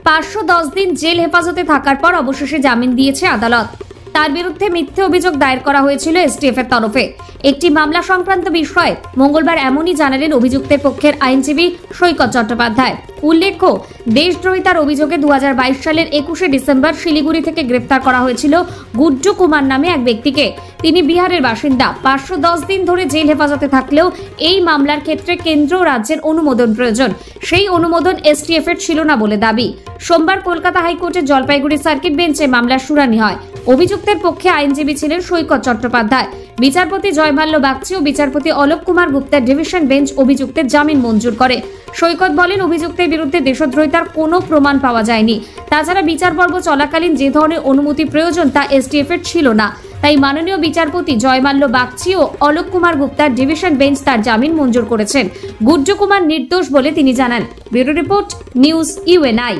510 দিন জেল হেফাজতে থাকার পর অবশেষে জামিন দিয়েছে আদালত। তার বিরুদ্ধে মিথ্যে অভিযোগ দায়ের করা হয়েছিল এসটিএফ এর তরফে। একটি মামলা সংক্রান্ত বিষয়ে মঙ্গলবার এমনই জানালেন অভিযুক্তের পক্ষের আইনজীবী সৈকত চট্টোপাধ্যায়। উল্লেখ্য, দেশদ্রোহিতার অভিযোগে 2022 সালের 21শে ডিসেম্বর শিলিগুড়ি থেকে গ্রেফতার করা হয়েছিল গুড্ডু কুমার নামে এক ব্যক্তিকে। তিনি বিহারের বাসিন্দা। 510 দিন ধরে জেল হেফাজতে থাকলেও এই মামলার ক্ষেত্রে কেন্দ্র ও রাজ্যের অনুমোদন প্রয়োজন। সেই অনুমোদন এসটিএফ এর ছিল না বলে দাবি। সোমবার কলকাতা হাইকোর্টের জলপাইগুড়ি সার্কিট বেঞ্চে মামলার শুনানি হয়। অভিযুক্তের পক্ষে আইনজীবী ছিলেন সৈকত চট্টোপাধ্যায়। বিচারপতি জয়মাল্য বাগচি ও বিচারপতি অলোক কুমার গুপ্তার ডিভিশন বেঞ্চ অভিযুক্তের জামিন মঞ্জুর করে। সৈকত বলেন, অভিযুক্তের বিরুদ্ধে দেশদ্রোহিতার কোনো প্রমাণ পাওয়া যায়নি। তাছাড়া বিচার পর্ব চলাকালীন যে ধরনের অনুমতি প্রয়োজন তা এসটিএফ এর ছিল না। তাই মাননীয় বিচারপতি জয়মাল্য বাগচি ও অলোক কুমার গুপ্তার ডিভিশন বেঞ্চ তার জামিন মঞ্জুর করেছেন। গুড্ডু কুমার নির্দোষ বলে তিনি জানান। Bureau report, news UNI.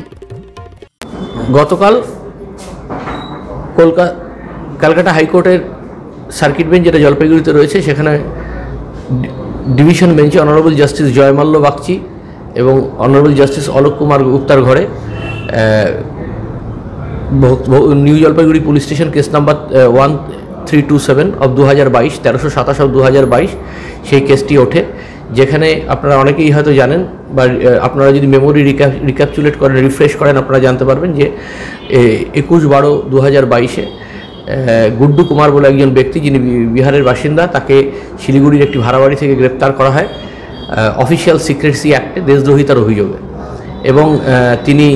গতকাল কলকাতা হাইকোর্টের সার্কিট বেঞ্চ, যেটা জলপাইগুড়িতে রয়েছে, সেখানে ডিভিশন বেঞ্চে অনারেবল জাস্টিস জয়মাল্য বাগচি এবং অনারেবল জাস্টিস অলোক কুমার গুপ্তার ঘরে new Jalpaiguri police station case number 1327 of 2022, 1327 of 2022 সেই কেসটি ওঠে। যেখানে আপনারা অনেকেই হয়তো জানেন, বা আপনারা যদি মেমোরি রিক্যাপচুলেট করেন, রিফ্রেশ করেন, আপনারা জানতে পারবেন যে 21/12/2022 গুড্ডু কুমার বলে একজন ব্যক্তি, যিনি বিহারের বাসিন্দা, তাকে শিলিগুড়ির একটি ভাড়া বাড়ি থেকে গ্রেপ্তার করা হয় অফিসিয়াল সিক্রেসি অ্যাক্টে দেশদ্রোহিতার অভিযোগে। এবং তিনি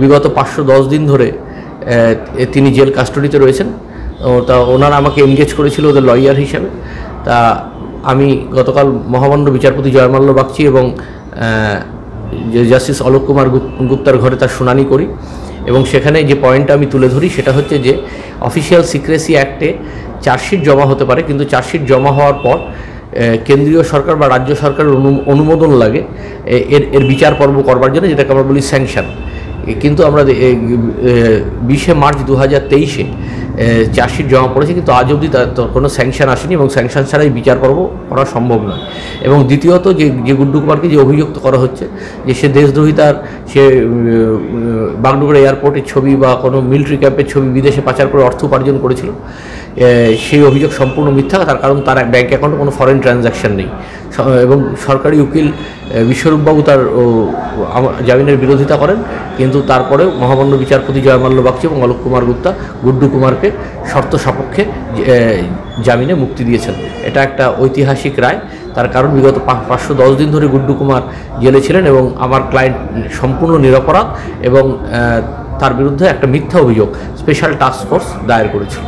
বিগত 510 দিন ধরে তিনি জেল কাস্টডিতে রয়েছেন। তা ওনারা আমাকে এনগেজ করেছিল ওদের লয়ার হিসাবে। তা আমি গতকাল মহামান্য বিচারপতি জয়মাল্য বাগচি এবং জাস্টিস অলোক কুমার গুপ্তার ঘরে তার শুনানি করি। এবং সেখানে যে পয়েন্টটা আমি তুলে ধরি সেটা হচ্ছে যে অফিসিয়াল সিক্রেসি অ্যাক্টে চার্জশিট জমা হতে পারে, কিন্তু চার্জশিট জমা হওয়ার পর কেন্দ্রীয় সরকার বা রাজ্য সরকারের অনুমোদন লাগে এর বিচার পর্ব করবার জন্য, যেটাকে আমরা বলি স্যাংশন। কিন্তু আমরা 20শে মার্চ 2023-এ চার্জশিট জমা পড়েছে, কিন্তু আজ অবধি তার কোনো স্যাংশন আসেনি এবং স্যাংশন ছাড়াই বিচার পর্ব করা সম্ভব নয়। এবং দ্বিতীয়ত যে গুড্ডু কুমারকে যে অভিযুক্ত করা হচ্ছে যে সে দেশদ্রোহিতার, সে বাগডোগরা এয়ারপোর্টের ছবি বা কোনো মিলিটারি ক্যাম্পের ছবি বিদেশে পাচার করে অর্থ উপার্জন করেছিল, সেই অভিযোগ সম্পূর্ণ মিথ্যা। তার কারণ তার ব্যাঙ্ক অ্যাকাউন্টে কোনো ফরেন ট্রানজ্যাকশন নেই। এবং সরকারি উকিল বিশ্বরূপবাবু তার জামিনের বিরোধিতা করেন, কিন্তু তারপরেও মহামান্য বিচারপতি জয়মাল্য বাগচি এবং অলোক কুমার গুপ্তা গুড্ডু কুমারকে শর্ত সাপেক্ষে জামিনে মুক্তি দিয়েছেন। এটা একটা ঐতিহাসিক রায়। তার কারণ বিগত 510 দিন ধরে গুড্ডু কুমার জেলে ছিলেন এবং আমার ক্লায়েন্ট সম্পূর্ণ নিরপরাধ এবং তার বিরুদ্ধে একটা মিথ্যা অভিযোগ স্পেশাল টাস্ক ফোর্স দায়ের করেছিল।